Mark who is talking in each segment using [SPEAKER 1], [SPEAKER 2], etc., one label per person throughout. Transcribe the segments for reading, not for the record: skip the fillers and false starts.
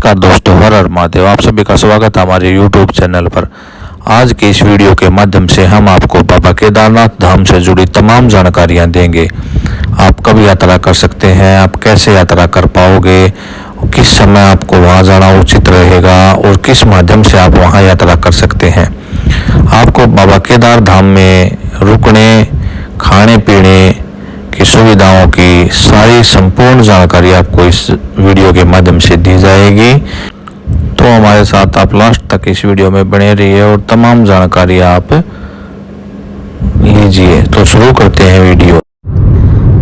[SPEAKER 1] नमस्कार दोस्तों, हर हर महादेव। आप सभी का स्वागत है हमारे YouTube चैनल पर। आज की इस वीडियो के माध्यम से हम आपको बाबा केदारनाथ धाम से जुड़ी तमाम जानकारियां देंगे। आप कब यात्रा कर सकते हैं, आप कैसे यात्रा कर पाओगे, किस समय आपको वहां जाना उचित रहेगा और किस माध्यम से आप वहां यात्रा कर सकते हैं। आपको बाबा केदार धाम में रुकने, खाने पीने की सुविधाओं की सारी संपूर्ण जानकारी आपको इस वीडियो के माध्यम से दी जाएगी। तो हमारे साथ आप लास्ट तक इस वीडियो में बने रहिए और तमाम जानकारी आप लीजिए। तो शुरू करते हैं वीडियो।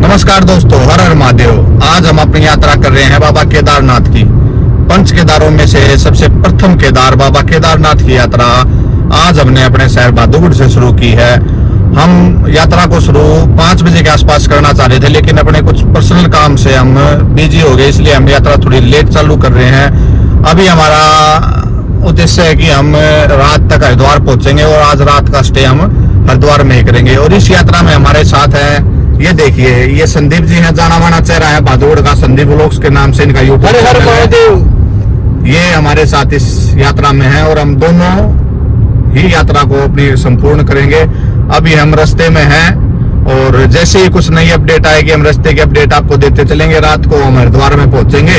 [SPEAKER 2] नमस्कार दोस्तों, हर हर महादेव। आज हम अपनी यात्रा कर रहे हैं बाबा केदारनाथ की। पंच केदारों में से सबसे प्रथम केदार बाबा केदारनाथ की यात्रा आज हमने अपने शहर बहादुरगढ़ से शुरू की है। हम यात्रा को शुरू 5 बजे के आसपास करना चाह रहे थे, लेकिन अपने कुछ पर्सनल काम से हम बिजी हो गए, इसलिए हम यात्रा थोड़ी लेट चालू कर रहे हैं। अभी हमारा उद्देश्य है कि हम रात तक हरिद्वार पहुंचेंगे और आज रात का स्टे हम हरिद्वार में ही करेंगे। और इस यात्रा में हमारे साथ है, ये देखिए, ये संदीप जी हैं, जाना माना चेहरा है बहादुरगढ़ का, संदीप व्लॉग्स के नाम से इनका यूट्यूब चैनल है। ये हमारे साथ इस यात्रा में है और हम दोनों ही यात्रा को अपनी संपूर्ण करेंगे। अभी हम रास्ते में हैं और जैसे ही कुछ नई अपडेट आएगी हम रास्ते की अपडेट आपको देते चलेंगे। रात को हम हरिद्वार में पहुंचेंगे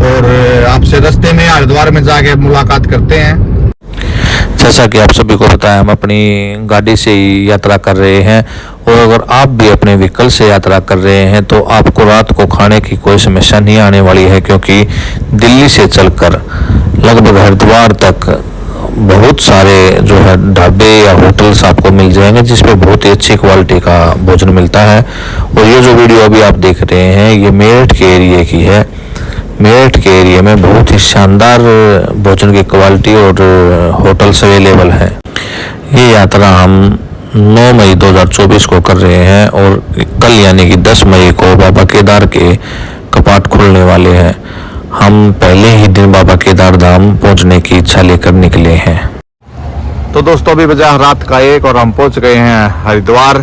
[SPEAKER 2] और आपसे रास्ते में हरिद्वार में जाके मुलाकात करते हैं।
[SPEAKER 1] जैसा कि आप सभी को पता है, हम अपनी गाड़ी से ही यात्रा कर रहे हैं और अगर आप भी अपने व्हीकल से यात्रा कर रहे हैं तो आपको रात को खाने की कोई समस्या नहीं आने वाली है, क्योंकि दिल्ली से चलकर लगभग हरिद्वार तक बहुत सारे जो है ढाबे या होटल्स आपको मिल जाएंगे जिसपे बहुत ही अच्छी क्वालिटी का भोजन मिलता है। और ये जो वीडियो अभी आप देख रहे हैं ये मेरठ के एरिया की है। मेरठ के एरिया में बहुत ही शानदार भोजन की क्वालिटी और होटल्स अवेलेबल हैं। ये यात्रा हम 9 मई 2024 को कर रहे हैं और कल यानी कि 10 मई को बाबा केदार के कपाट खुलने वाले हैं। हम पहले ही दिन बाबा केदार धाम पहुंचने की इच्छा लेकर निकले हैं।
[SPEAKER 2] तो दोस्तों, अभी बजा रात का 1 और हम पहुंच गए हैं हरिद्वार।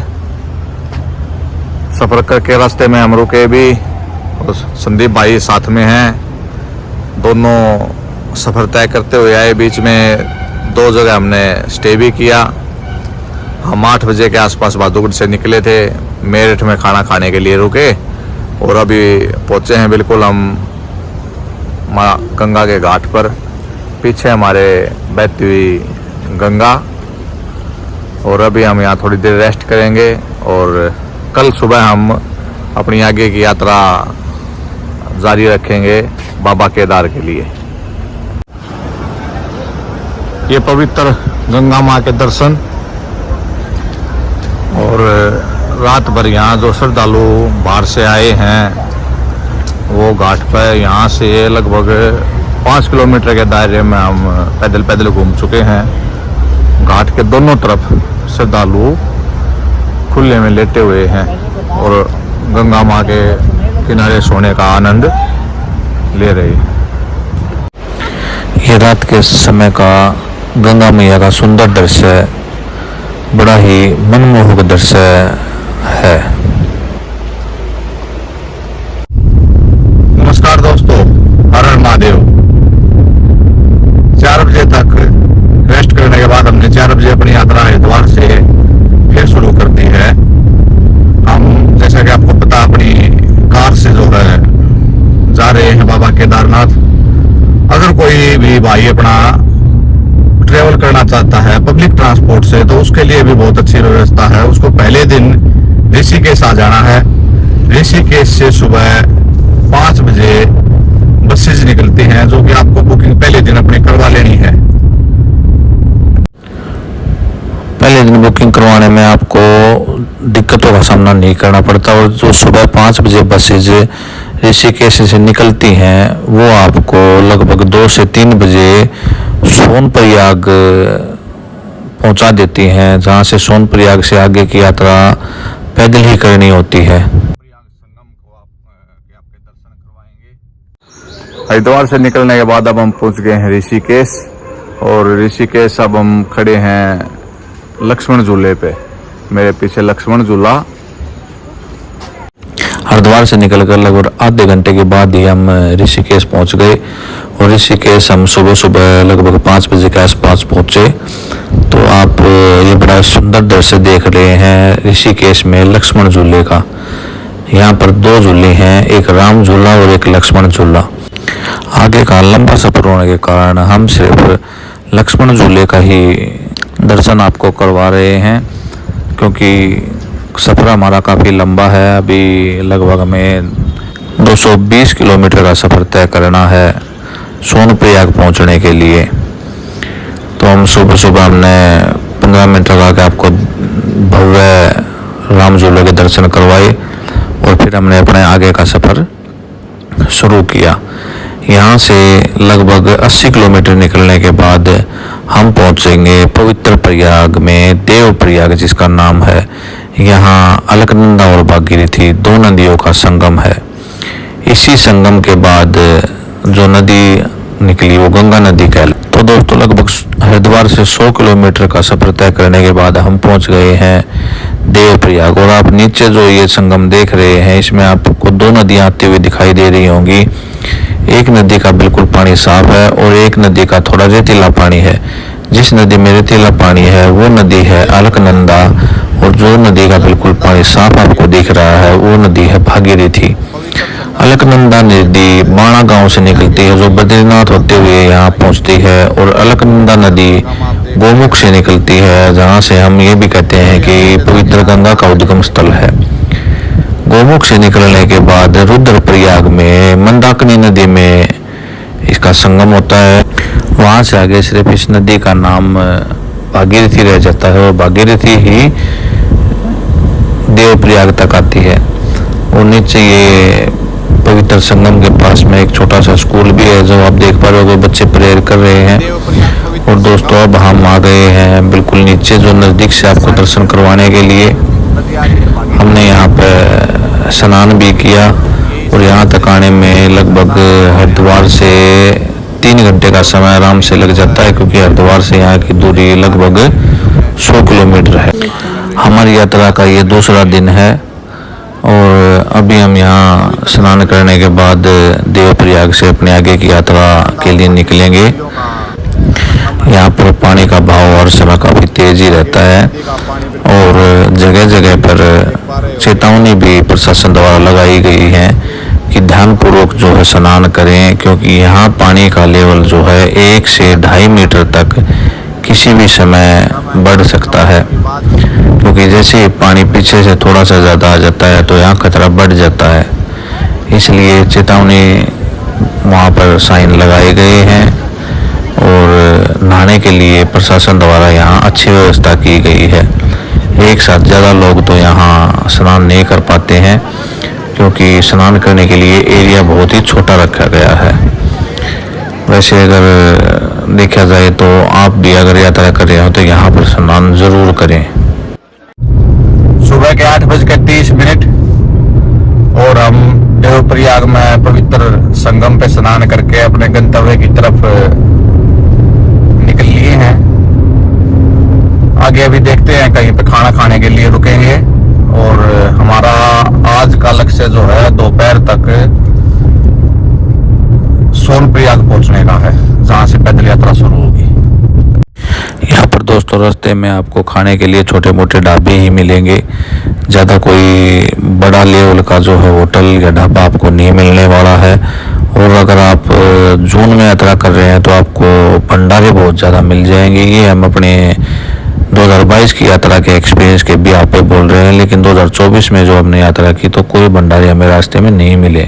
[SPEAKER 2] सफर करके रास्ते में हम रुके भी और संदीप भाई साथ में हैं। दोनों सफर तय करते हुए आए, बीच में 2 जगह हमने स्टे भी किया। हम 8 बजे के आसपास बहादुरगढ़ से निकले थे, मेरठ में खाना खाने के लिए रुके और अभी पहुंचे हैं बिल्कुल हम माँ गंगा के घाट पर। पीछे हमारे बहती हुई गंगा। और अभी हम यहाँ थोड़ी देर रेस्ट करेंगे और कल सुबह हम अपनी आगे की यात्रा जारी रखेंगे बाबा केदार के लिए। ये पवित्र गंगा माँ के दर्शन और रात भर यहाँ जो श्रद्धालु बाहर से आए हैं वो घाट पर यहाँ से लगभग 5 किलोमीटर के दायरे में हम पैदल घूम चुके हैं। घाट के दोनों तरफ श्रद्धालु खुले में लेटे हुए हैं और गंगा माँ के किनारे सोने का आनंद ले रहे हैं।
[SPEAKER 1] ये रात के समय का गंगा मैया का सुंदर दृश्य है, बड़ा ही मनमोहक दृश्य है।
[SPEAKER 2] नमस्कार दोस्तों, हर हर महादेव। 4 बजे तक रेस्ट करने के बाद हमने 4 बजे अपनी यात्रा हरिद्वार से फिर शुरू कर दी है। हम जैसा कि आपको पता अपनी कार से जो है जा रहे हैं बाबा केदारनाथ। अगर कोई भी भाई अपना ट्रेवल करना चाहता है पब्लिक ट्रांसपोर्ट से तो उसके लिए भी बहुत अच्छी व्यवस्था है। उसको पहले दिन ऋषिकेश आ जाना है। ऋषिकेश से सुबह 5 बजे बसेज निकलती हैं, जो कि आपको बुकिंग पहले दिन अपनी करवा लेनी है।
[SPEAKER 1] पहले दिन बुकिंग करवाने में आपको दिक्कतों का सामना नहीं करना पड़ता और जो सुबह 5 बजे बसेज ऋषिकेश से निकलती हैं वो आपको लगभग 2 से 3 बजे सोनप्रयाग पहुंचा देती हैं, जहां से सोनप्रयाग से आगे की यात्रा पैदल ही करनी होती है।
[SPEAKER 2] हरिद्वार से निकलने के बाद अब हम पहुंच गए हैं ऋषिकेश और ऋषिकेश अब हम खड़े हैं लक्ष्मण झूले पे। मेरे पीछे लक्ष्मण झूला।
[SPEAKER 1] हरिद्वार से निकलकर लगभग आधे घंटे के बाद ही हम ऋषिकेश पहुंच गए। और ऋषिकेश हम सुबह सुबह लगभग 5 बजे के आसपास पहुंचे। तो आप ये बड़ा सुंदर दृश्य देख रहे हैं ऋषिकेश में लक्ष्मण झूले का। यहाँ पर 2 झूले हैं, एक राम झूला और एक लक्ष्मण झूला। आगे का लंबा सफर होने के कारण हम सिर्फ लक्ष्मण झूले का ही दर्शन आपको करवा रहे हैं, क्योंकि सफ़र हमारा काफ़ी लंबा है। अभी लगभग हमें 220 किलोमीटर का सफ़र तय करना है सोनप्रयाग पहुंचने के लिए। तो हम सुबह सुबह हमने 15 मिनट लगा के आपको भव्य राम झूले के दर्शन करवाए और फिर हमने अपने आगे का सफ़र शुरू किया। यहाँ से लगभग 80 किलोमीटर निकलने के बाद हम पहुँचेंगे पवित्र प्रयाग में, देव प्रयाग जिसका नाम है। यहाँ अलकनंदा और भागीरथी 2 नदियों का संगम है। इसी संगम के बाद जो नदी निकली वो गंगा नदी कहलाती। तो दोस्तों लगभग हरिद्वार से 100 किलोमीटर का सफर तय करने के बाद हम पहुंच गए हैं देव प्रयाग। और आप नीचे जो ये संगम देख रहे हैं इसमें आपको 2 नदियां आती हुई दिखाई दे रही होंगी। एक नदी का बिल्कुल पानी साफ है और एक नदी का थोड़ा रेतीला पानी है। जिस नदी में रेतीला पानी है वो नदी है अलकनंदा और जो नदी का बिल्कुल पानी साफ आपको दिख रहा है वो नदी है भागीरथी। अलकनंदा नदी बाणा गांव से निकलती है जो बद्रीनाथ होते हुए यहाँ पहुँचती है। और अलकनंदा नदी गोमुख से निकलती है, जहाँ से हम ये भी कहते हैं कि पवित्र गंगा का उद्गम स्थल है। गोमुख से निकलने के बाद रुद्रप्रयाग में मंदाकिनी नदी में इसका संगम होता है। वहाँ से आगे सिर्फ इस नदी का नाम भागीरथी रह जाता है और भागीरथी ही देवप्रयाग तक आती है। और नीचे ये पवित्र संगम के पास में एक छोटा सा स्कूल भी है जो आप देख पा रहे हो, बच्चे प्रेयर कर रहे हैं। और दोस्तों अब हम आ गए हैं बिल्कुल नीचे जो नज़दीक से आपको दर्शन करवाने के लिए। हमने यहाँ पे स्नान भी किया और यहाँ तक आने में लगभग हरिद्वार से 3 घंटे का समय आराम से लग जाता है, क्योंकि हरिद्वार से यहाँ की दूरी लगभग 100 किलोमीटर है। हमारी यात्रा का ये दूसरा दिन है और अभी हम यहाँ स्नान करने के बाद देवप्रयाग से अपने आगे की यात्रा के लिए निकलेंगे। यहाँ पर पानी का बहाव हर समय काफ़ी तेज ही रहता है और जगह जगह पर चेतावनी भी प्रशासन द्वारा लगाई गई है कि ध्यानपूर्वक जो है स्नान करें, क्योंकि यहाँ पानी का लेवल जो है 1 से 2.5 मीटर तक किसी भी समय बढ़ सकता है। क्योंकि जैसे ही पानी पीछे से थोड़ा सा ज़्यादा आ जाता है तो यहाँ खतरा बढ़ जाता है, इसलिए चेतावनी वहाँ पर साइन लगाए गए हैं। और नहाने के लिए प्रशासन द्वारा यहाँ अच्छी व्यवस्था की गई है। एक साथ ज़्यादा लोग तो यहाँ स्नान नहीं कर पाते हैं, क्योंकि स्नान करने के लिए एरिया बहुत ही छोटा रखा गया है। वैसे अगर देखा जाए तो आप भी अगर यात्रा कर रहे हो तो यहाँ पर स्नान जरूर करें।
[SPEAKER 2] सुबह के 8:30 और हम देवप्रयाग में पवित्र संगम पे स्नान करके अपने गंतव्य की तरफ निकल लिए हैं। आगे अभी देखते हैं कहीं पे खाना खाने के लिए रुकेंगे। और हमारा आज का लक्ष्य जो है दोपहर तक सोनप्रयाग पहुंचने का है, जहां से पैदल यात्रा शुरू होगी।
[SPEAKER 1] यहाँ पर दोस्तों रास्ते में आपको खाने के लिए छोटे मोटे ढाबे ही मिलेंगे। ज़्यादा कोई बड़ा लेवल का जो है होटल या ढाबा आपको नहीं मिलने वाला है। और अगर आप जून में यात्रा कर रहे हैं तो आपको भंडारे बहुत ज़्यादा मिल जाएंगे। ये हम अपने 2022 की यात्रा के एक्सपीरियंस के भी आप पे बोल रहे हैं, लेकिन 2024 में जो हमने यात्रा की तो कोई भंडारे हमें रास्ते में नहीं मिले।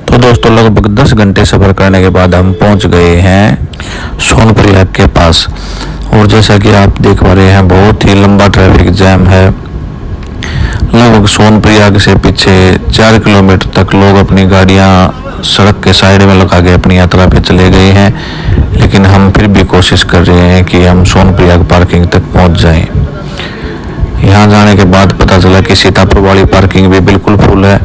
[SPEAKER 1] तो दोस्तों लगभग 10 घंटे सफ़र करने के बाद हम पहुंच गए हैं सोनप्रयाग के पास। और जैसा कि आप देख पा रहे हैं बहुत ही लंबा ट्रैफिक जैम है। लगभग सोनप्रयाग से पीछे 4 किलोमीटर तक लोग अपनी गाड़ियां सड़क के साइड में लगा के अपनी यात्रा पे चले गए हैं, लेकिन हम फिर भी कोशिश कर रहे हैं कि हम सोनप्रयाग पार्किंग तक पहुंच जाएं। यहां जाने के बाद पता चला कि सीतापुर वाली पार्किंग भी बिल्कुल फुल है।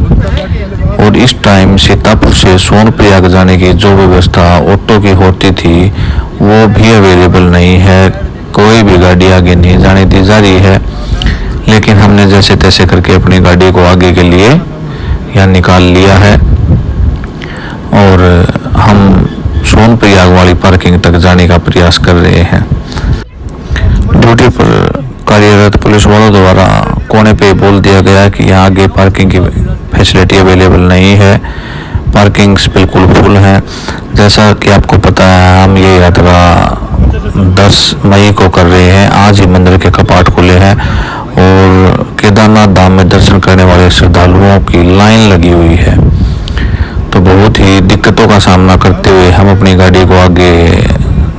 [SPEAKER 1] और इस टाइम सीतापुर से सोनप्रयाग जाने की जो व्यवस्था ऑटो की होती थी वो भी अवेलेबल नहीं है। कोई भी गाड़ी आगे नहीं जाने दी जा रही है, लेकिन हमने जैसे तैसे करके अपनी गाड़ी को आगे के लिए यहाँ निकाल लिया है और हम सोनप्रयाग वाली पार्किंग तक जाने का प्रयास कर रहे हैं। ड्यूटी पर कार्यरत पुलिस वालों द्वारा कोने पे बोल दिया गया कि यहाँ आगे पार्किंग की फैसिलिटी अवेलेबल नहीं है, पार्किंग्स बिल्कुल फुल हैं। जैसा कि आपको पता है, हम ये यात्रा 10 मई को कर रहे हैं। आज ही मंदिर के कपाट खुले हैं और केदारनाथ धाम में दर्शन करने वाले श्रद्धालुओं की लाइन लगी हुई है। तो बहुत ही दिक्कतों का सामना करते हुए हम अपनी गाड़ी को आगे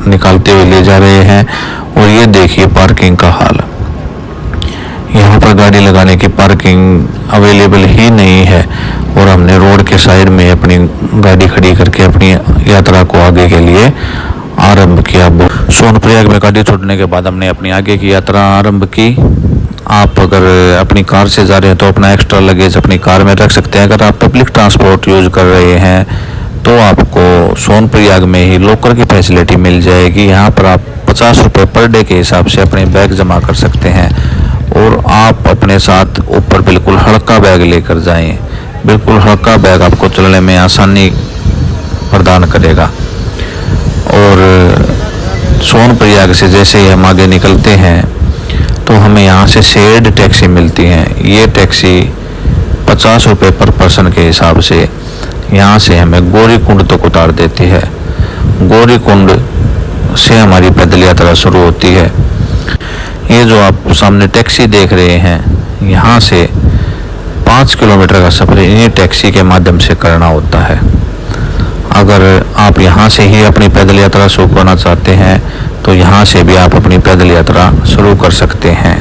[SPEAKER 1] निकालते हुए ले जा रहे हैं। और ये देखिए पार्किंग का हाल, यहाँ पर गाड़ी लगाने की पार्किंग अवेलेबल ही नहीं है और हमने रोड के साइड में अपनी गाड़ी खड़ी करके अपनी यात्रा को आगे के लिए आरंभ किया। सोनप्रयाग में गाड़ी छोड़ने के बाद हमने अपनी आगे की यात्रा आरंभ की। आप अगर अपनी कार से जा रहे हैं तो अपना एक्स्ट्रा लगेज अपनी कार में रख सकते हैं। अगर आप पब्लिक ट्रांसपोर्ट यूज कर रहे हैं तो आपको सोनप्रयाग में ही लॉकर की फैसिलिटी मिल जाएगी। यहाँ पर आप 50 रुपये पर डे के हिसाब से अपने बैग जमा कर सकते हैं और आप अपने साथ ऊपर बिल्कुल हल्का बैग लेकर जाएं। बिल्कुल हल्का बैग आपको चलने में आसानी प्रदान करेगा। और सोनप्रयाग से जैसे ही हम आगे निकलते हैं तो हमें यहाँ से शेयर्ड टैक्सी मिलती हैं। ये टैक्सी 50 रुपये पर पर्सन के हिसाब से यहाँ से हमें गौरीकुंड तक उतार देती है। गौरीकुंड से हमारी पैदल यात्रा शुरू होती है। ये जो आप सामने टैक्सी देख रहे हैं, यहाँ से 5 किलोमीटर का सफर इन्हीं टैक्सी के माध्यम से करना होता है। अगर आप यहाँ से ही अपनी पैदल यात्रा शुरू करना चाहते हैं तो यहाँ से भी आप अपनी पैदल यात्रा शुरू कर सकते हैं।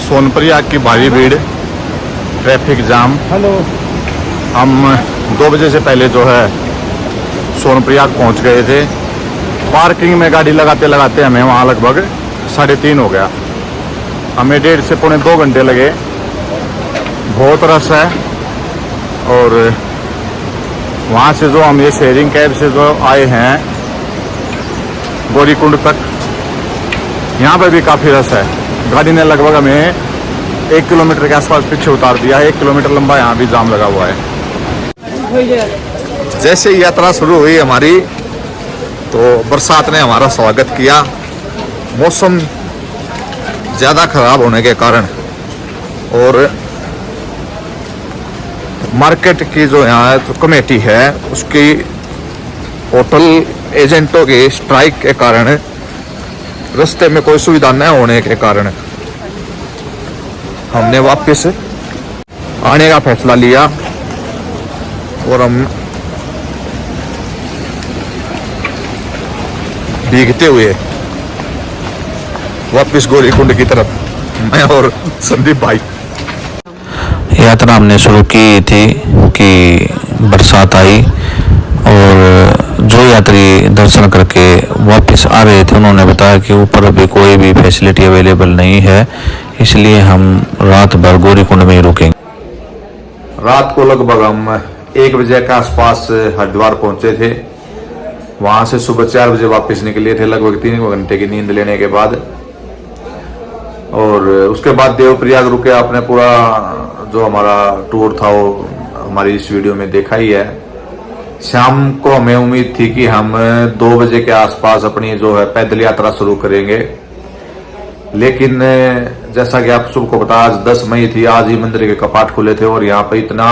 [SPEAKER 2] सोनप्रयाग की भारी भीड़, ट्रैफिक जाम। हम 2 बजे से पहले जो है सोनप्रयाग पहुंच गए थे। पार्किंग में गाड़ी लगाते लगाते हमें वहाँ लगभग 3:30 हो गया। हमें 1.5 से पौने 2 घंटे लगे। बहुत रश है। और वहाँ से जो हम ये शेयरिंग कैब से जो आए हैं गौरीकुंड तक, यहाँ पर भी काफ़ी रश है। गाड़ी ने लगभग हमें 1 किलोमीटर के आसपास पीछे उतार दिया है। 1 किलोमीटर लंबा यहाँ भी जाम लगा हुआ है। जैसे ही यात्रा शुरू हुई हमारी तो बरसात ने हमारा स्वागत किया। मौसम ज़्यादा खराब होने के कारण और मार्केट की जो यहाँ तो कमेटी है उसकी होटल एजेंटों के स्ट्राइक के कारण रास्ते में कोई सुविधा न होने के कारण हमने वापस आने का फैसला लिया और हम भीगते हुए वापस गौरीकुंड की तरफ, मैं और संदीप भाई।
[SPEAKER 1] यात्रा हमने शुरू की थी कि बरसात आई और जो यात्री दर्शन करके वापस आ रहे थे उन्होंने बताया कि ऊपर अभी कोई भी फैसिलिटी अवेलेबल नहीं है, इसलिए हम रात भर गौरीकुंड में ही रुकेंगे।
[SPEAKER 2] रात को लगभग हम 1 बजे के आसपास हरिद्वार पहुंचे थे। वहां से सुबह 4 बजे वापस निकले थे, लगभग 3 घंटे की नींद लेने के बाद। और उसके बाद देवप्रयाग रुके। आपने पूरा जो हमारा टूर था वो हमारी इस वीडियो में देखा ही है। शाम को हमें उम्मीद थी कि हम 2 बजे के आसपास अपनी जो है पैदल यात्रा शुरू करेंगे, लेकिन जैसा कि आप सबको पता, आज 10 मई थी। आज ही मंदिर के कपाट खुले थे और यहाँ पे इतना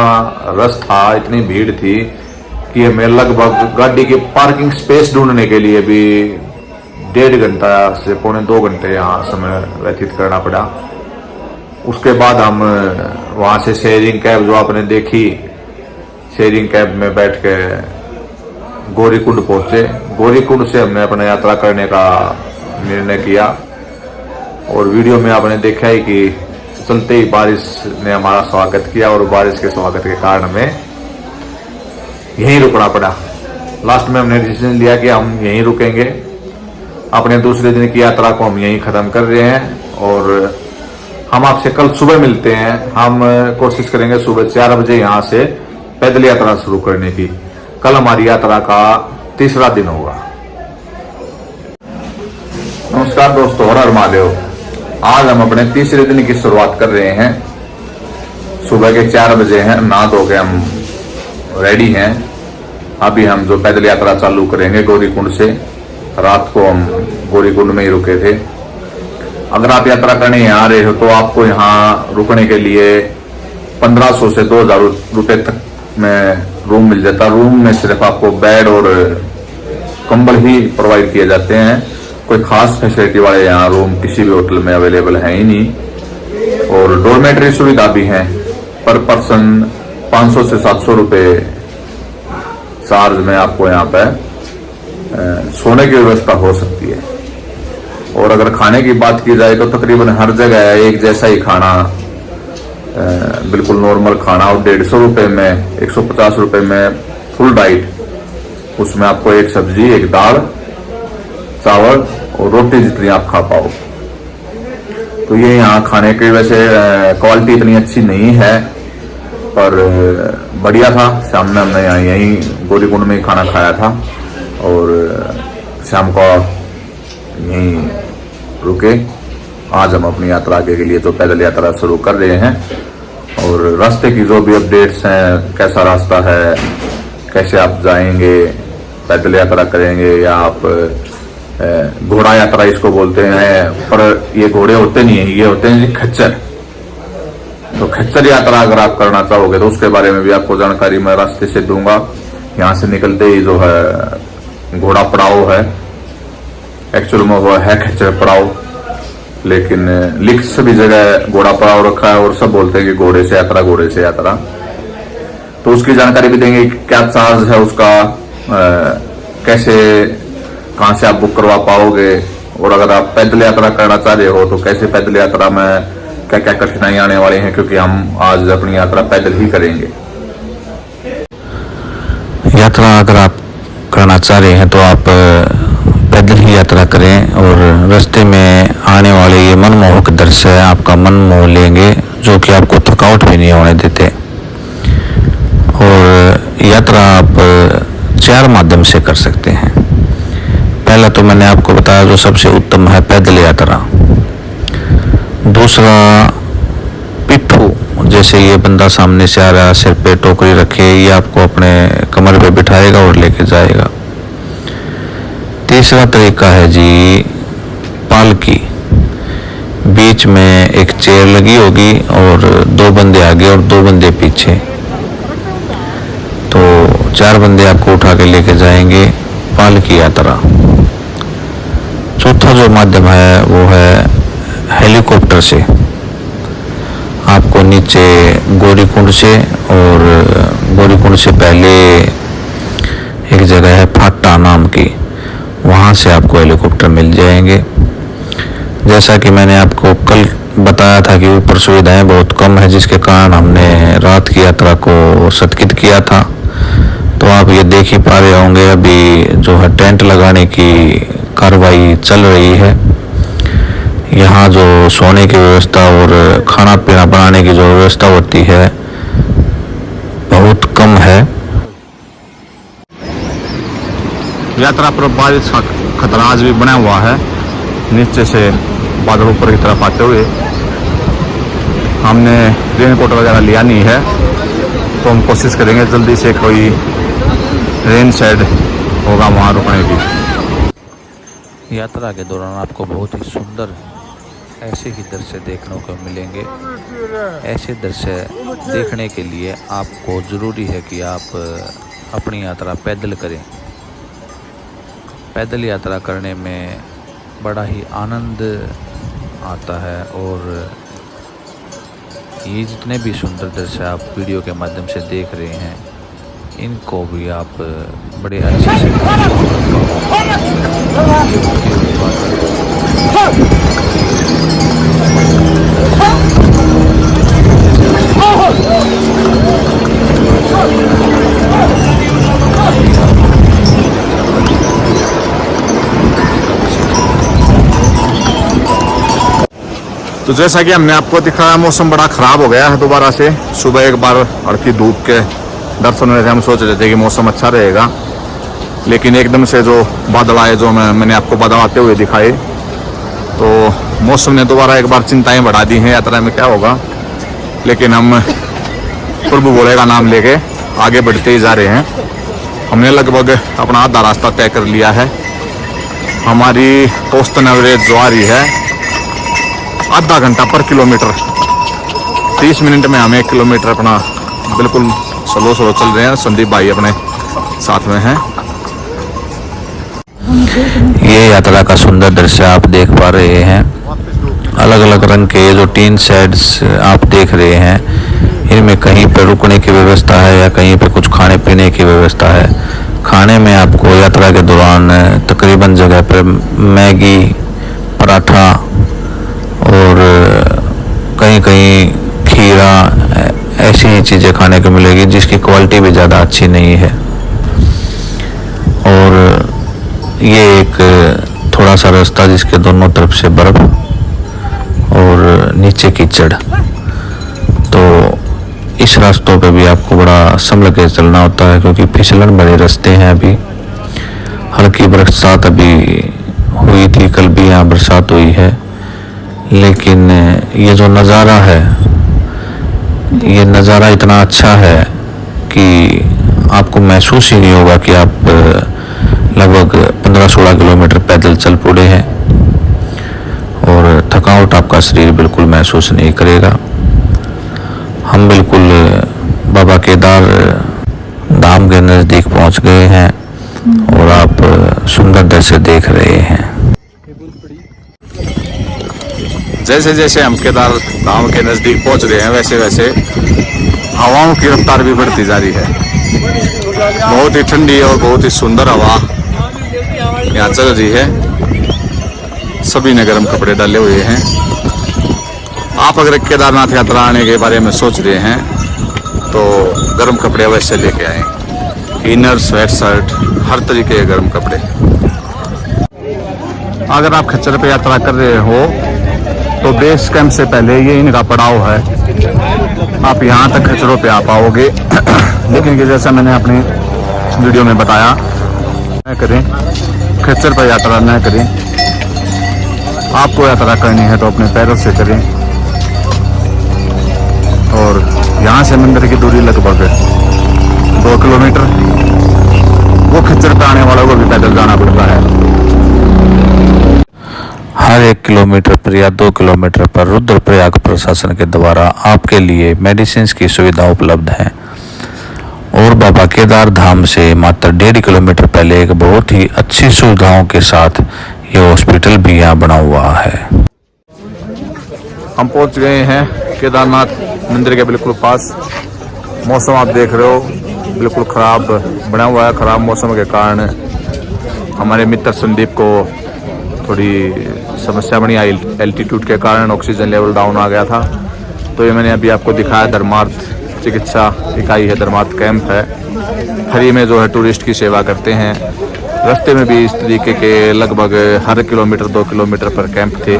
[SPEAKER 2] रश था, इतनी भीड़ थी कि हमें लगभग गाड़ी की पार्किंग स्पेस ढूंढने के लिए भी 1.5 घंटा से पौने 2 घंटे यहाँ समय व्यतीत करना पड़ा। उसके बाद हम वहाँ से शेयरिंग कैब जो आपने देखी, शेयरिंग कैब में बैठ के गौरीकुंड पहुंचे। गौरीकुंड से हमने अपना यात्रा करने का निर्णय किया और वीडियो में आपने देखा ही कि चलते ही बारिश ने हमारा स्वागत किया और बारिश के स्वागत के कारण हमें यहीं रुकना पड़ा। लास्ट में हमने डिसीजन लिया कि हम यहीं रुकेंगे। अपने दूसरे दिन की यात्रा को हम यहीं खत्म कर रहे हैं और हम आपसे कल सुबह मिलते हैं। हम कोशिश करेंगे सुबह 4 बजे यहाँ से पैदल यात्रा शुरू करने की। कल हमारी यात्रा का 3रा दिन होगा। नमस्कार दोस्तों, हर हर महादेव। आज हम अपने 3रे दिन की शुरुआत कर रहे हैं।
[SPEAKER 1] सुबह के 4 बजे हैं, नहा धो के हम रेडी हैं। अभी हम जो पैदल यात्रा चालू करेंगे गौरीकुंड से। रात को हम गौरीकुंड में ही रुके थे। अगर आप यात्रा करने यहाँ आ रहे हो तो आपको यहाँ रुकने के लिए 1500 से 2000 रुपए तक में रूम मिल जाता। रूम में सिर्फ आपको बेड और कंबल ही प्रोवाइड किए जाते हैं। कोई खास फैसिलिटी वाले यहाँ रूम किसी भी होटल में अवेलेबल है ही नहीं। और डोरमेटरी सुविधा भी है। पर पर्सन 500 से 700 रुपए चार्ज में आपको यहाँ पे सोने की व्यवस्था हो सकती है। और अगर खाने की बात की जाए तो तकरीबन हर जगह एक जैसा ही खाना, बिल्कुल नॉर्मल खाना। और 150 रुपए में 150 रुपए में फुल डाइट, उसमें आपको एक सब्जी, एक दाल, चावल और रोटी जितनी आप खा पाओ। तो ये यहाँ खाने की वैसे क्वालिटी इतनी अच्छी नहीं है पर बढ़िया था। शाम में हमने यहाँ यहीं गौरीकुंड में ही खाना खाया था और शाम को यहीं रुके। आज हम अपनी यात्रा आगे के लिए तो पैदल यात्रा शुरू कर रहे हैं। और रास्ते की जो भी अपडेट्स हैं, कैसा रास्ता है, कैसे आप जाएंगे, पैदल यात्रा करेंगे या आप घोड़ा यात्रा इसको बोलते हैं, पर ये घोड़े होते नहीं है, ये होते हैं खच्चर। तो खच्चर यात्रा अगर आप करना चाहोगे तो उसके बारे में भी आपको जानकारी मैं रास्ते से दूंगा। यहाँ से निकलते ही जो है घोड़ा पड़ाव है, एक्चुअल में वो है खच्चर पड़ाव, लेकिन लिख सभी जगह घोड़ा पड़ाव रखा है और सब बोलते हैं कि घोड़े से यात्रा, घोड़े से यात्रा। तो उसकी जानकारी भी देंगे, क्या चार्ज है उसका, कैसे कहाँ से आप बुक करवा पाओगे, और अगर आप पैदल यात्रा करना चाह रहे हो तो कैसे पैदल यात्रा में क्या क्या कठिनाई आने वाली हैं, क्योंकि हम आज अपनी यात्रा पैदल ही करेंगे।
[SPEAKER 3] यात्रा अगर आप करना चाह रहे हैं तो आप पैदल ही यात्रा करें। और रास्ते में आने वाले ये मनमोहक दृश्य आपका मन मोह लेंगे, जो कि आपको थकावट भी नहीं होने देते। और यात्रा आप 4 माध्यम से कर सकते हैं। पहला तो मैंने आपको बताया जो सबसे उत्तम है पैदल यात्रा। दूसरा पिट्ठू, जैसे ये बंदा सामने से आ रहा है, सिर पे टोकरी रखे, ये आपको अपने कमर पे बिठाएगा और लेके जाएगा। तीसरा तरीका है जी पालकी। बीच में एक चेयर लगी होगी और 2 बंदे आगे और 2 बंदे पीछे, तो 4 बंदे आपको उठा के लेके जाएंगे, पालकी यात्रा। चौथा जो माध्यम है वो है हेलीकॉप्टर से। आपको नीचे गौरीकुंड से, और गौरीकुंड से पहले एक जगह है फाटा नाम की, वहाँ से आपको हेलीकॉप्टर मिल जाएंगे। जैसा कि मैंने आपको कल बताया था कि ऊपर सुविधाएं बहुत कम है, जिसके कारण हमने रात की यात्रा को स्थगित किया था। तो आप ये देख ही पा रहे होंगे, अभी जो है टेंट लगाने की कार्रवाई चल रही है। यहाँ जो सोने की व्यवस्था और खाना पीना बनाने की जो व्यवस्था होती है बहुत कम है।
[SPEAKER 2] यात्रा पर बारिश का खतरा आज भी बना हुआ है। नीचे से बादल ऊपर की तरफ आते हुए हमने रेनकोट वगैरह लिया नहीं है, तो हम कोशिश करेंगे जल्दी से कोई रेन शेड होगा वहाँ रुकने की।
[SPEAKER 1] यात्रा के दौरान आपको बहुत ही सुंदर ऐसे ही दृश्य देखने को मिलेंगे। ऐसे दृश्य देखने के लिए आपको ज़रूरी है कि आप अपनी यात्रा पैदल करें। पैदल यात्रा करने में बड़ा ही आनंद आता है और ये जितने भी सुंदर दृश्य आप वीडियो के माध्यम से देख रहे हैं, इनको भी आप बड़े अच्छे से
[SPEAKER 2] तो जैसा कि हमने आपको दिखाया, मौसम बड़ा खराब हो गया है दोबारा से। सुबह एक बार हल्की धूप के दर्शन हुए थे, हम सोच रहे थे कि मौसम अच्छा रहेगा, लेकिन एकदम से जो बादल आए, जो मैंने आपको बादल आते हुए दिखाए, तो मौसम ने दोबारा एक बार चिंताएं बढ़ा दी हैं यात्रा में क्या होगा। लेकिन हम प्रभु भोले का नाम लेके आगे बढ़ते ही जा रहे हैं। हमने लगभग अपना आधा रास्ता तय कर लिया है। हमारी औसतन एवरेज जो आ रही है आधा घंटा पर किलोमीटर, 30 मिनट में हम 1 किलोमीटर अपना बिल्कुल स्लो चल रहे हैं। संदीप भाई अपने साथ में हैं।
[SPEAKER 3] ये यात्रा का सुंदर दृश्य आप देख पा रहे हैं। अलग अलग रंग के जो टीन शेड्स आप देख रहे हैं, इनमें कहीं पर रुकने की व्यवस्था है या कहीं पे कुछ खाने पीने की व्यवस्था है। खाने में आपको यात्रा के दौरान तकरीबन जगह पर मैगी, पराठा और कहीं कहीं खीरा, ऐसी ही चीज़ें खाने को मिलेगी जिसकी क्वालिटी भी ज़्यादा अच्छी नहीं है। और ये एक थोड़ा सा रास्ता जिसके दोनों तरफ से बर्फ और नीचे कीचड़, तो इस रास्तों पे भी आपको बड़ा संभल के चलना होता है क्योंकि फिसलन भरे रास्ते हैं। अभी हल्की बरसात अभी हुई थी, कल भी यहाँ बरसात हुई है, लेकिन ये जो नज़ारा है, ये नज़ारा इतना अच्छा है कि आपको महसूस ही नहीं होगा कि आप लगभग 15-16 किलोमीटर पैदल चल पड़े हैं और थकावट आपका शरीर बिल्कुल महसूस नहीं करेगा। हम बिल्कुल बाबा केदार धाम के नज़दीक पहुंच गए हैं और आप सुंदर दृश्य देख रहे हैं।
[SPEAKER 2] जैसे जैसे हम केदार धाम के नज़दीक पहुंच रहे हैं वैसे वैसे हवाओं की रफ्तार भी बढ़ती जा रही है। बहुत ही ठंडी और बहुत ही सुंदर हवा यहाँ चल रही है। सभी ने गर्म कपड़े डाले हुए हैं। आप अगर केदारनाथ यात्रा आने के बारे में सोच रहे हैं तो गर्म कपड़े अवश्य लेके आएं। इनर, स्वेट शर्ट, हर तरीके के गर्म कपड़े। अगर आप खच्चर पे यात्रा कर रहे हो तो बेस कैंप से पहले ये इनका पड़ाव है। आप यहाँ तक खच्चरों पे आ पाओगे लेकिन कि जैसा मैंने अपने वीडियो में बताया, न करें, खच्चर पर यात्रा न करें। आपको यात्रा करनी है तो अपने पैरों से करें। और यहाँ से मंदिर की दूरी लगभग 2 किलोमीटर। वो खच्चर पे आने वालों को भी पैदल जाना पड़ता है।
[SPEAKER 3] हर 1 किलोमीटर पर या 2 किलोमीटर पर रुद्रप्रयाग प्रशासन के द्वारा आपके लिए मेडिसिन की सुविधा उपलब्ध है। और बाबा केदार धाम से मात्र 1.5 किलोमीटर पहले एक बहुत ही अच्छी सुविधाओं के साथ ये हॉस्पिटल भी यहाँ बना हुआ है।
[SPEAKER 2] हम पहुंच गए हैं केदारनाथ मंदिर के बिल्कुल पास। मौसम आप देख रहे हो बिल्कुल ख़राब बना हुआ है। ख़राब मौसम के कारण हमारे मित्र संदीप को थोड़ी समस्या बनी आई। एल्टीट्यूड के कारण ऑक्सीजन लेवल डाउन आ गया था। तो ये मैंने अभी आपको दिखाया, धर्मार्थ चिकित्सा इकाई है, धर्मार्थ कैंप है। फ्री में जो है टूरिस्ट की सेवा करते हैं। रास्ते में भी इस तरीके के लगभग हर किलोमीटर 2 किलोमीटर पर कैंप थे।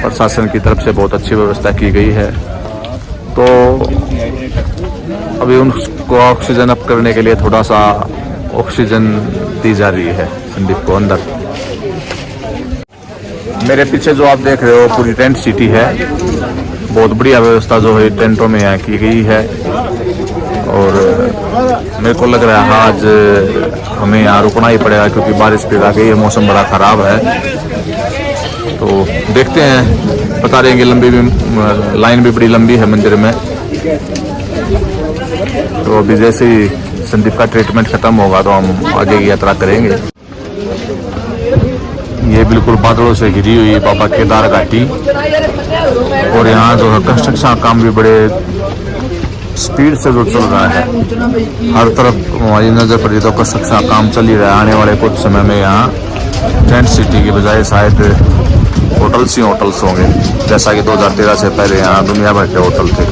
[SPEAKER 2] प्रशासन की तरफ से बहुत अच्छी व्यवस्था की गई है। तो अभी उनको ऑक्सीजन अप करने के लिए थोड़ा सा ऑक्सीजन दी जा रही है संदीप को अंदर। मेरे पीछे जो आप देख रहे हो पूरी टेंट सिटी है। बहुत बढ़िया व्यवस्था जो है टेंटों में यहाँ की गई है। और मेरे को लग रहा है आज हमें यहाँ रुकना ही पड़ेगा क्योंकि बारिश भी आ गई है, मौसम बड़ा ख़राब है। तो देखते हैं, बता रहेंगे। लंबी भी लाइन भी बड़ी लंबी है मंदिर में। तो अभी जैसे ही संदीप का ट्रीटमेंट ख़त्म होगा तो हम आगे की यात्रा करेंगे। ये बिल्कुल बादलों से घिरी हुई बाबा केदार घाटी। और यहाँ जो है कंस्ट्रक्शन काम भी बड़े स्पीड से जो चल रहा है। हर तरफ हमारी नज़र पड़ी तो कंस्ट्रक्शन काम चल ही रहा है। आने वाले कुछ समय में यहाँ टेंट सिटी की बजाय शायद होटल्स ही होटल्स होंगे, जैसा कि 2013 से पहले यहाँ दुनिया भर के होटल थे।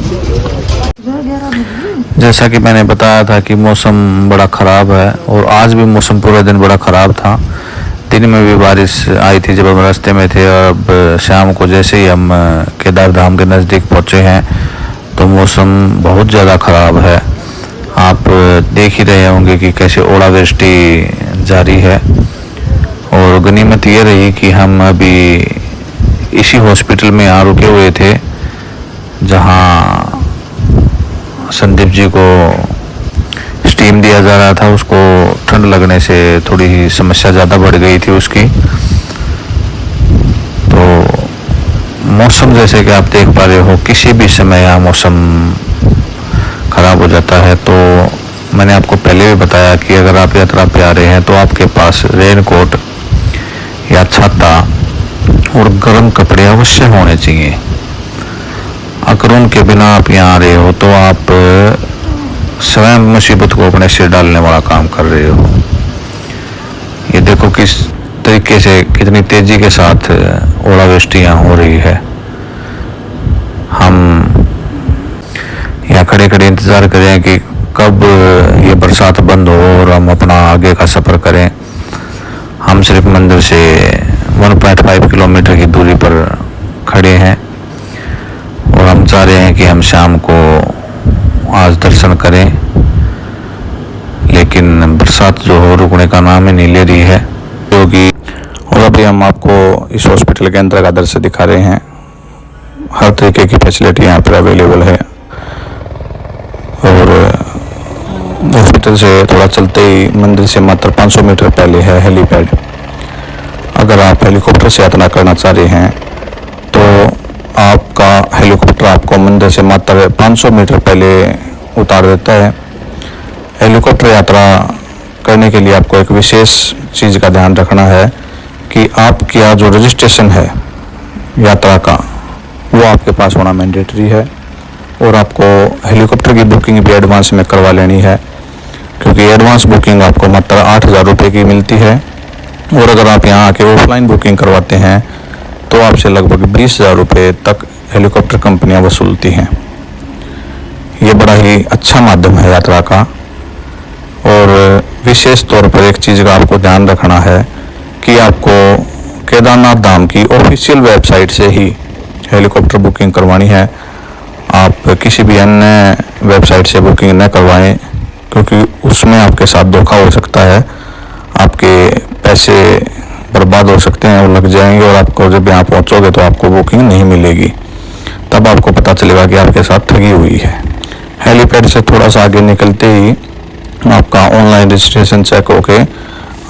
[SPEAKER 3] जैसा कि मैंने बताया था कि मौसम बड़ा ख़राब है और आज भी मौसम पूरे दिन बड़ा ख़राब था। दिन में भी बारिश आई थी जब हम रास्ते में थे, और अब शाम को जैसे ही हम केदार धाम के नज़दीक पहुँचे हैं तो मौसम बहुत ज़्यादा ख़राब है। आप देख ही रहे होंगे कि कैसे ओलावृष्टि जारी है। और गनीमत ये रही कि हम अभी इसी हॉस्पिटल में यहाँ रुके हुए थे जहाँ संदीप जी को स्टीम दिया जा रहा था। उसको ठंड लगने से थोड़ी ही समस्या ज़्यादा बढ़ गई थी उसकी। तो मौसम जैसे कि आप देख पा रहे हो, किसी भी समय यहाँ मौसम खराब हो जाता है। तो मैंने आपको पहले भी बताया कि अगर आप यात्रा पे आ रहे हैं तो आपके पास रेनकोट या छाता और गर्म कपड़े अवश्य होने चाहिए। अगर उनके बिना आप यहाँ आ रहे हो तो आप स्वयं मुसीबत को अपने सिर डालने वाला काम कर रहे हो। ये देखो किस तरीके से, कितनी तेजी के साथ ओलावृष्टि यहाँ हो रही है। हम यहाँ खड़े खड़े इंतज़ार करें कि कब ये बरसात बंद हो और हम अपना आगे का सफ़र करें। हम सिर्फ मंदिर से 1.5 किलोमीटर की दूरी पर खड़े हैं और हम चाह रहे हैं कि हम शाम को आज दर्शन करें, लेकिन बरसात जो हो रुकने का नाम ही नहीं ले रही है। क्योंकि और अभी हम आपको इस हॉस्पिटल के अंदर का दृश्य दिखा रहे हैं। हर तरीके की फैसिलिटी यहाँ पर अवेलेबल है और हॉस्पिटल से थोड़ा चलते ही मंदिर से मात्र 500 मीटर पहले है हेलीपैड। अगर आप हेलीकॉप्टर से यात्रा करना चाह रहे हैं तो आपका हेलीकॉप्टर आपको मंदिर से मात्र 500 मीटर पहले उतार देता है। हेलीकॉप्टर यात्रा करने के लिए आपको एक विशेष चीज़ का ध्यान रखना है कि आपका जो रजिस्ट्रेशन है यात्रा का, वो आपके पास होना मैंडेटरी है। और आपको हेलीकॉप्टर की बुकिंग भी एडवांस में करवा लेनी है, क्योंकि एडवांस बुकिंग आपको मात्र 8,000 रुपये की मिलती है। और अगर आप यहाँ आके ऑफलाइन बुकिंग करवाते हैं तो आपसे लगभग 20,000 रुपये तक हेलीकॉप्टर कंपनियाँ वसूलती हैं। ये बड़ा ही अच्छा माध्यम है यात्रा का। और विशेष तौर पर एक चीज़ का आपको ध्यान रखना है कि आपको केदारनाथ धाम की ऑफिशियल वेबसाइट से ही हेलीकॉप्टर बुकिंग करवानी है। आप किसी भी अन्य वेबसाइट से बुकिंग न करवाएं, क्योंकि उसमें आपके साथ धोखा हो सकता है। आपके पैसे बर्बाद हो सकते हैं और लग जाएंगे, और आपको जब यहाँ पहुँचोगे तो आपको बुकिंग नहीं मिलेगी। तब आपको पता चलेगा कि आपके साथ ठगी हुई है। हेलीपैड से थोड़ा सा आगे निकलते ही आपका ऑनलाइन रजिस्ट्रेशन चेक होके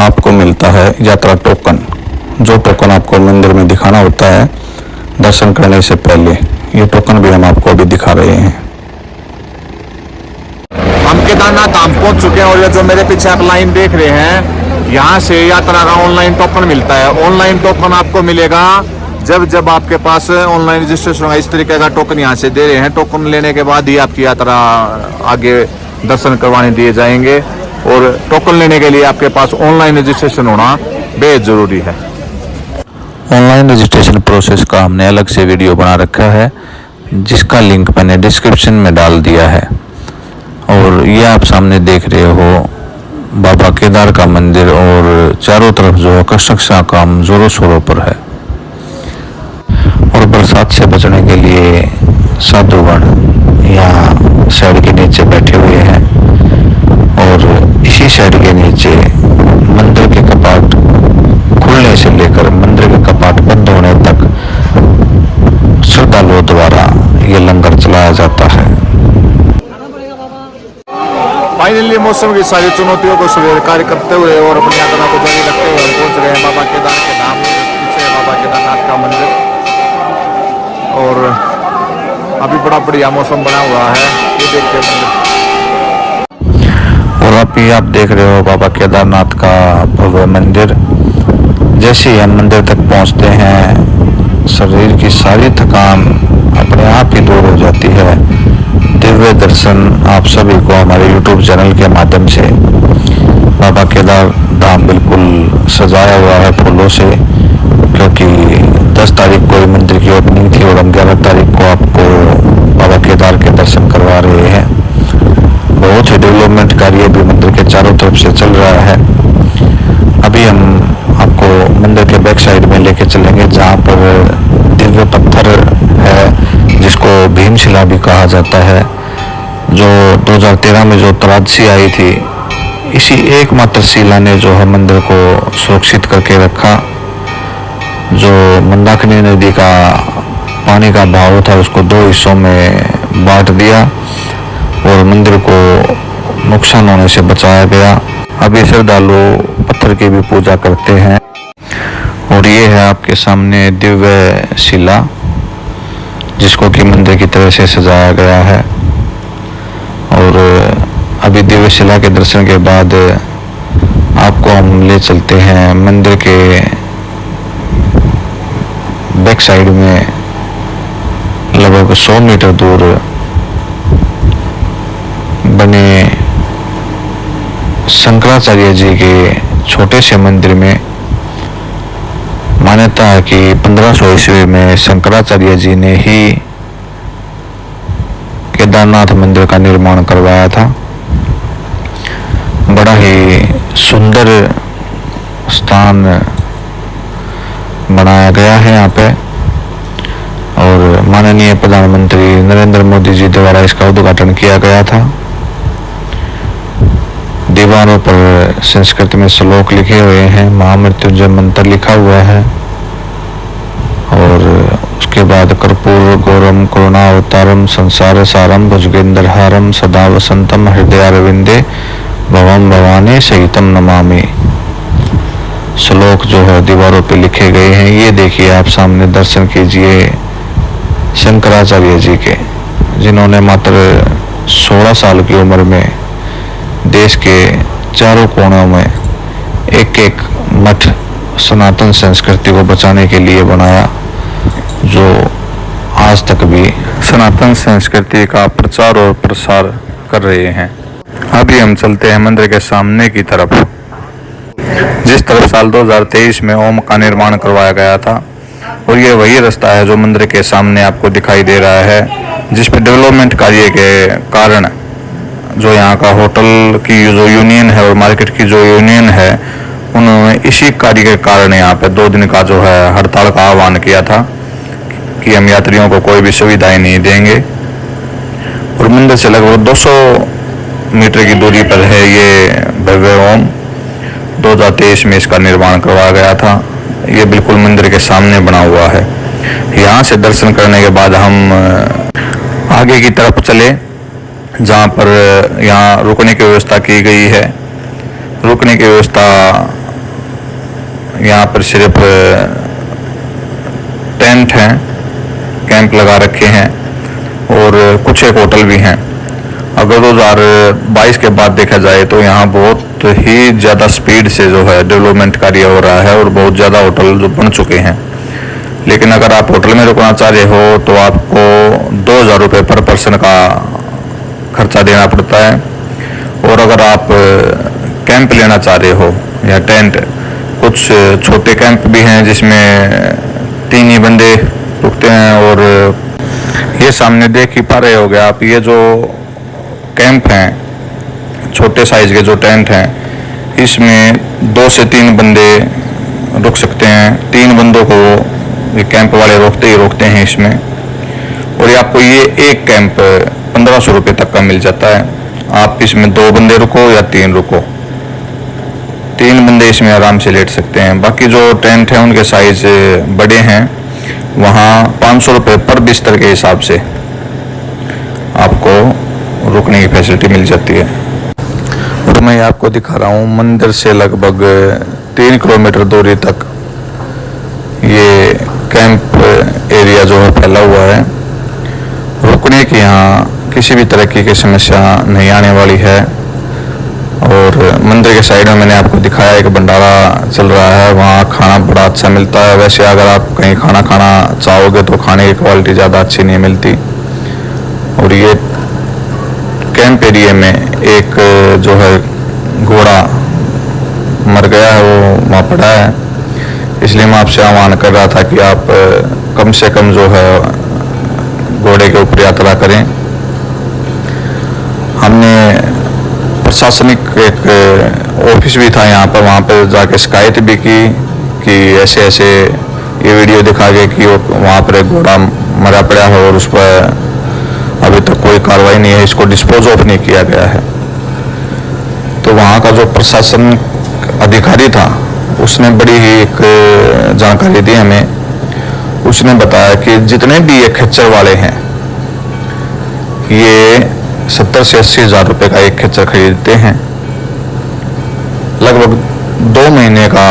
[SPEAKER 3] आपको मिलता है यात्रा टोकन। जो टोकन आपको मंदिर में दिखाना होता है दर्शन करने से पहले, ये टोकन भी हम आपको अभी दिखा रहे हैं।
[SPEAKER 2] हम केदारनाथ धाम पहुंच चुके हैं और ये जो मेरे पीछे आप लाइन देख रहे हैं, यहाँ से यात्रा का ऑनलाइन टोकन मिलता है। ऑनलाइन टोकन आपको मिलेगा जब आपके पास ऑनलाइन रजिस्ट्रेशन होगा। इस तरीके का टोकन यहाँ से दे रहे हैं। टोकन लेने के बाद ही आपकी यात्रा आगे दर्शन करवाने दिए जाएंगे। और टोकन लेने के लिए आपके पास ऑनलाइन रजिस्ट्रेशन होना बेहद ज़रूरी है।
[SPEAKER 3] ऑनलाइन रजिस्ट्रेशन प्रोसेस का हमने अलग से वीडियो बना रखा है, जिसका लिंक मैंने डिस्क्रिप्शन में डाल दिया है। और ये आप सामने देख रहे हो बाबा केदार का मंदिर, और चारों तरफ जो कंस्ट्रक्शन का काम जोरों शोरों पर है। और बरसात से बचने के लिए साधुगण यहाँ शेड के नीचे बैठे हुए हैं, और इसी शेड के नीचे मंदिर के कपाट खुलने से लेकर मंदिर के कपाट बंद होने तक श्रद्धालुओं द्वारा ये लंगर चलाया जाता है।
[SPEAKER 2] फाइनली मौसम की सारी चुनौतियों को स्वीकार करते हुए और अपनी यात्रा को जारी रखते हुए हम पहुंच रहे हैं बाबा केदार के धाम। पीछे बाबा केदारनाथ का मंदिर, और अभी बड़ा बढ़िया मौसम बना हुआ है। ये देखते हैं
[SPEAKER 3] और अभी आप देख रहे हो बाबा केदारनाथ का भव्य मंदिर। जैसे ही हम मंदिर तक पहुंचते हैं, शरीर की सारी थकान अपने आप ही दूर हो जाती है। दिव्य दर्शन आप सभी को हमारे YouTube चैनल के माध्यम से बाबा केदार धाम बिल्कुल सजाया हुआ है फूलों से, क्योंकि 10 तारीख को मंदिर की ओपनिंग थी और हम 11 तारीख को आपको बाबा केदार के दर्शन करवा रहे हैं। बहुत ही डेवलपमेंट कार्य भी मंदिर के चारों तरफ से चल रहा है। अभी हम आपको मंदिर के बैक साइड में लेके चलेंगे, जहाँ पर दिव्य पत्थर है जिसको भीमशिला भी कहा जाता है, जो 2013 में जो त्रासदी आई थी, इसी एकमात्र शिला ने जो है मंदिर को सुरक्षित करके रखा। जो मंदाकिनी नदी का पानी का बहाव था उसको 2 हिस्सों में बांट दिया, और मंदिर को नुकसान होने से बचाया गया। अभी श्रद्धालु पत्थर की भी पूजा करते हैं। और ये है आपके सामने दिव्य शिला, जिसको कि मंदिर की तरह से सजाया गया है। और अभी दिव्य शिला के दर्शन के बाद आपको हम ले चलते हैं मंदिर के बैक साइड में लगभग 100 मीटर दूर बने शंकराचार्य जी के छोटे से मंदिर में। मान्यता है कि 1500 ईस्वी में शंकराचार्य जी ने ही केदारनाथ मंदिर का निर्माण करवाया था। बड़ा ही सुंदर स्थान बनाया गया है यहाँ पे। और माननीय प्रधानमंत्री नरेंद्र मोदी जी द्वारा इसका उद्घाटन किया गया था। दीवारों पर संस्कृत में श्लोक लिखे हुए हैं, महामृत्युंजय मंत्र लिखा हुआ है। और उसके बाद कर्पूर गौरम करुणावतारम संसार सारम भुजगेंद्रहारम सदा वसंतम हृदयारविंदे भवम भवानी सहितम नमामि श्लोक जो है दीवारों पे लिखे गए हैं। ये देखिए आप सामने दर्शन कीजिए शंकराचार्य जी के, जिन्होंने मात्र 16 साल की उम्र में देश के चारों कोनों में एक एक मठ सनातन संस्कृति को बचाने के लिए बनाया, जो आज तक भी सनातन संस्कृति का प्रचार और प्रसार कर रहे हैं। अभी हम चलते हैं मंदिर के सामने की तरफ, जिस तरफ साल 2023 में ओम का निर्माण करवाया गया था। और ये वही रास्ता है जो मंदिर के सामने आपको दिखाई दे रहा है, जिस पर डेवलपमेंट कार्य के कारण जो यहाँ का होटल की जो यूनियन है और मार्केट की जो यूनियन है, उन्होंने इसी कार्य के कारण यहाँ पे 2 दिन का जो है हड़ताल का आह्वान किया था कि हम यात्रियों को कोई भी सुविधाएं नहीं देंगे। और मंदिर से लगभग 200 मीटर की दूरी पर है ये भव्य ओम। 2023 में इसका निर्माण करवाया गया था। ये बिल्कुल मंदिर के सामने बना हुआ है। यहाँ से दर्शन करने के बाद हम आगे की तरफ चले, जहाँ पर यहाँ रुकने की व्यवस्था की गई है। रुकने की व्यवस्था यहाँ पर सिर्फ टेंट हैं, कैंप लगा रखे हैं और कुछ एक होटल भी हैं। अगर 2022 के बाद देखा जाए तो यहाँ बहुत ही ज़्यादा स्पीड से जो है डेवलपमेंट कार्य हो रहा है और बहुत ज़्यादा होटल जो बन चुके हैं। लेकिन अगर आप होटल में रुकना चाह रहे हो तो आपको 2000 रुपये पर पर्सन का खर्चा देना पड़ता है। और अगर आप कैंप लेना चाह रहे हो या टेंट, कुछ छोटे कैंप भी हैं जिसमें 3 ही बंदे रुकते हैं। और ये सामने देख ही पा रहे होगे आप, ये जो कैंप हैं, छोटे साइज के जो टेंट हैं, इसमें 2 से 3 बंदे रुक सकते हैं। 3 बंदों को ये कैंप वाले रोकते हैं इसमें। और ये आपको ये एक कैंप 1500 रुपये तक का मिल जाता है। आप इसमें 2 बंदे रुको या 3 रुको, 3 बंदे इसमें आराम से लेट सकते हैं। बाकी जो टेंट हैं उनके साइज बड़े हैं, वहाँ 500 रुपये पर बिस्तर के हिसाब से आपको रुकने की फैसिलिटी मिल जाती है। और मैं आपको दिखा रहा हूँ मंदिर से लगभग 3 किलोमीटर दूरी तक ये कैंप एरिया जो है फैला हुआ है। रुकने की यहाँ किसी भी तरह की समस्या नहीं आने वाली है। और मंदिर के साइड में मैंने आपको दिखाया एक भंडारा चल रहा है, वहाँ खाना बड़ा अच्छा मिलता है। वैसे अगर आप कहीं खाना खाना चाहोगे तो खाने की क्वालिटी ज़्यादा अच्छी नहीं मिलती। और ये कैंप एरिया में एक जो है घोड़ा मर गया है, वो वहाँ पड़ा है। इसलिए मैं आपसे आह्वान कर रहा था कि आप कम से कम जो है घोड़े के ऊपर यात्रा करें। हमने प्रशासनिक एक ऑफिस भी था यहाँ पर, वहाँ पर जाके शिकायत भी की कि ऐसे ऐसे ये वीडियो दिखा के कि वहाँ पर एक घोड़ा मरा पड़ा है और उस पर अभी तक कोई कार्रवाई नहीं है, इसको डिस्पोज ऑफ नहीं किया गया है। तो वहाँ का जो प्रशासन अधिकारी था उसने बड़ी ही एक जानकारी दी हमें। उसने बताया कि जितने भी ये खच्चर वाले हैं ये 70 से 80 हज़ार रुपये का एक खच्चर खरीदते हैं। लगभग 2 महीने का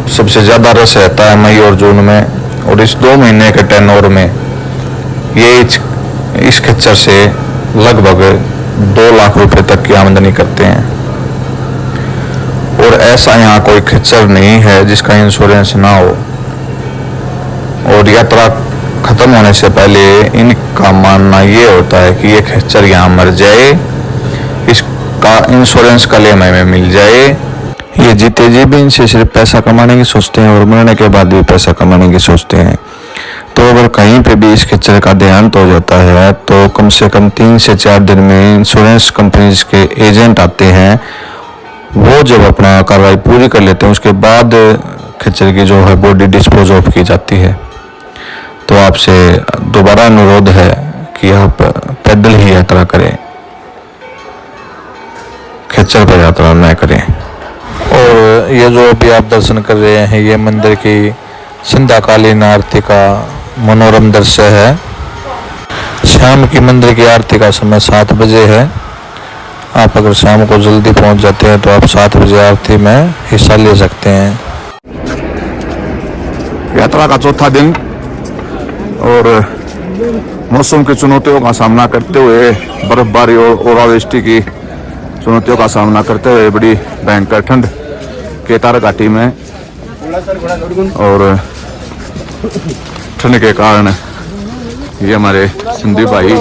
[SPEAKER 3] सबसे ज़्यादा रस रहता है मई और जून में, और इस 2 महीने के टर्नओवर में ये इस खच्चर से लगभग 2 लाख रुपए तक की आमदनी करते हैं। और ऐसा यहाँ कोई खच्चर नहीं है जिसका इंश्योरेंस ना हो, और यात्रा खत्म होने से पहले इनका मानना ये होता है कि ये खच्चर यहाँ मर जाए, इसका इंश्योरेंस क्लेम हमें मिल जाए। ये जीते जी भी इनसे सिर्फ पैसा कमाने की सोचते हैं और मरने के बाद भी पैसा कमाने की सोचते हैं। तो अगर कहीं पे भी इस खच्चर का देहांत हो जाता है तो कम से कम 3 से 4 दिन में इंश्योरेंस कंपनीज के एजेंट आते हैं, वो जब अपना कार्रवाई पूरी कर लेते हैं उसके बाद खच्चर की जो है बॉडी डिस्पोज ऑफ की जाती है। तो आपसे दोबारा अनुरोध है कि आप पैदल ही यात्रा करें, खच्चर पर यात्रा न करें।
[SPEAKER 1] और ये जो अभी आप दर्शन कर रहे हैं ये मंदिर की संध्याकालीन आरती का मनोरम दृश्य है। शाम की मंदिर की आरती का समय 7 बजे है। आप अगर शाम को जल्दी पहुंच जाते हैं तो आप 7 बजे आरती में हिस्सा ले सकते हैं।
[SPEAKER 2] यात्रा का चौथा दिन और मौसम की चुनौतियों का सामना करते हुए, बर्फबारी और ओलावृष्टि की चुनौतियों का सामना करते हुए बड़ी भयंकर ठंड केदार घाटी में, और ठंड के कारण ये हमारे संदीप भाई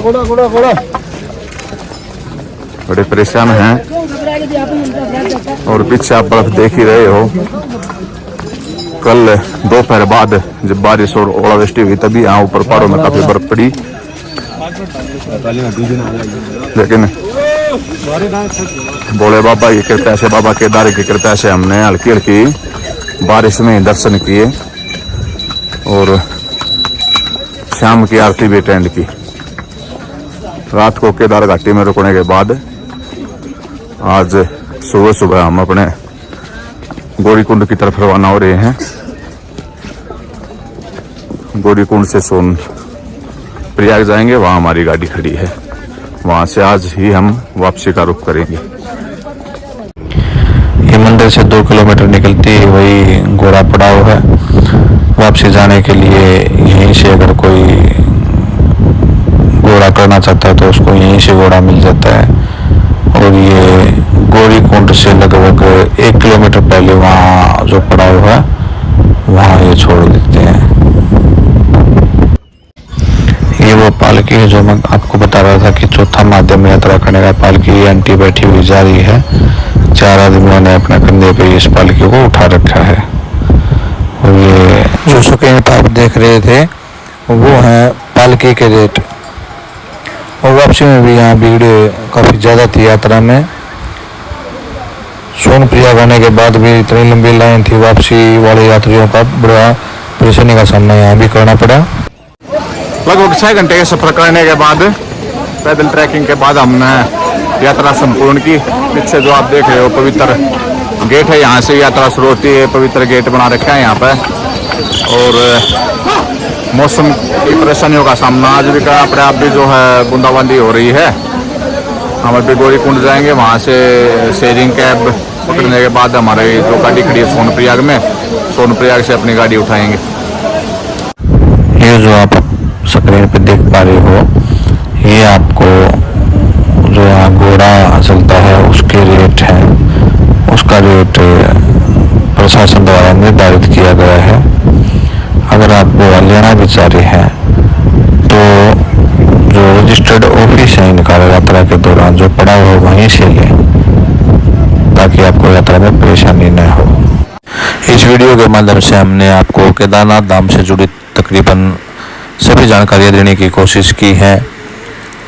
[SPEAKER 2] बड़े परेशान हैं। और पीछे आप बर्फ देख ही रहे हो। कल दोपहर बाद जब बारिश और ओलावृष्टि हुई तभी यहाँ ऊपर पहाड़ों में काफी बर्फ पड़ी, लेकिन भोले बाबा की कृपा से, बाबा केदार की कृपा से हमने हल्की हल्की बारिश में दर्शन किए और शाम की आरती भी अटेंड की। रात को केदार घाटी में रुकने के बाद आज सुबह सुबह हम अपने गौरीकुंड की तरफ रवाना हो रहे हैं। गौरीकुंड से सोन प्रयाग जाएंगे, वहां हमारी गाड़ी खड़ी है, वहां से आज ही हम वापसी का रुख करेंगे।
[SPEAKER 3] ये मंदिर से 2 किलोमीटर निकलती वही घोड़ा पड़ाव है। वापसी जाने के लिए यहीं से अगर कोई घोड़ा करना चाहता है तो उसको यहीं से घोड़ा मिल जाता है। और ये गौरीकुंड से लगभग 1 किलोमीटर पहले वहाँ जो पड़ाव है वहाँ ये छोड़ देते हैं। ये वो पालकी है जो मैं आपको बता रहा था कि चौथा माध्यम यात्रा करने का पालकी आंटी बैठी हुई जा रही है। 4 आदमियों ने अपने कंधे पे इस पालकी को उठा रखा है। और ये
[SPEAKER 1] जो सुकेत आप देख रहे थे वो है पालकी के रेट। और वापसी में भी यहाँ भीड़ काफ़ी ज़्यादा थी यात्रा में। सोनप्रयाग आने के बाद भी इतनी लंबी लाइन थी, वापसी वाले यात्रियों का बड़ा परेशानी का सामना यहाँ भी करना पड़ा।
[SPEAKER 2] लगभग 6 घंटे के सफर करने के बाद, पैदल ट्रैकिंग के बाद हमने यात्रा संपूर्ण की। पीछे जो आप देख रहे हो पवित्र गेट है, यहाँ से यात्रा शुरू होती है। पवित्र गेट बना रखा है यहाँ पर। और मौसम की परेशानियों का सामना आज भी करना पड़ा। अब भी जो है बूंदाबांदी हो रही है। हम अभी गौरीकुंड जाएंगे, वहाँ से शेयरिंग कैब पकड़ने के बाद हमारी जो गाड़ी खड़ी है सोनप्रयाग में, सोनप्रयाग से अपनी गाड़ी उठाएंगे।
[SPEAKER 3] ये जो आप स्क्रीन पे देख पा रहे हो, ये आपको जो यहाँ घोड़ा चलता है उसके रेट है। उसका रेट प्रशासन द्वारा निर्धारित किया गया है। अगर आप घोड़ा लेना भी चाह रहे हैं तो जो रजिस्टर्ड ऑफिस है इनका यात्रा के दौरान जो पड़ा हो वहीं से लें, ताकि आपको यात्रा में परेशानी न हो।
[SPEAKER 1] इस वीडियो के माध्यम से हमने आपको केदारनाथ धाम से जुड़ी तकरीबन सभी जानकारियाँ देने की कोशिश की है।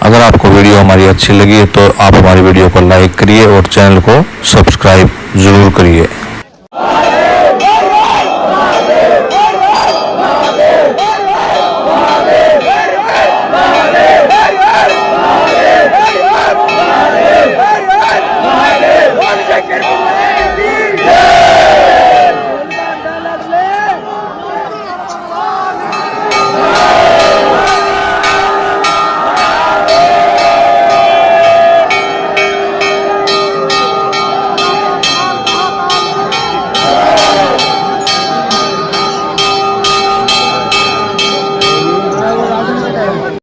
[SPEAKER 1] अगर आपको वीडियो हमारी अच्छी लगी तो आप हमारी वीडियो को लाइक करिए और चैनल को सब्सक्राइब ज़रूर करिए।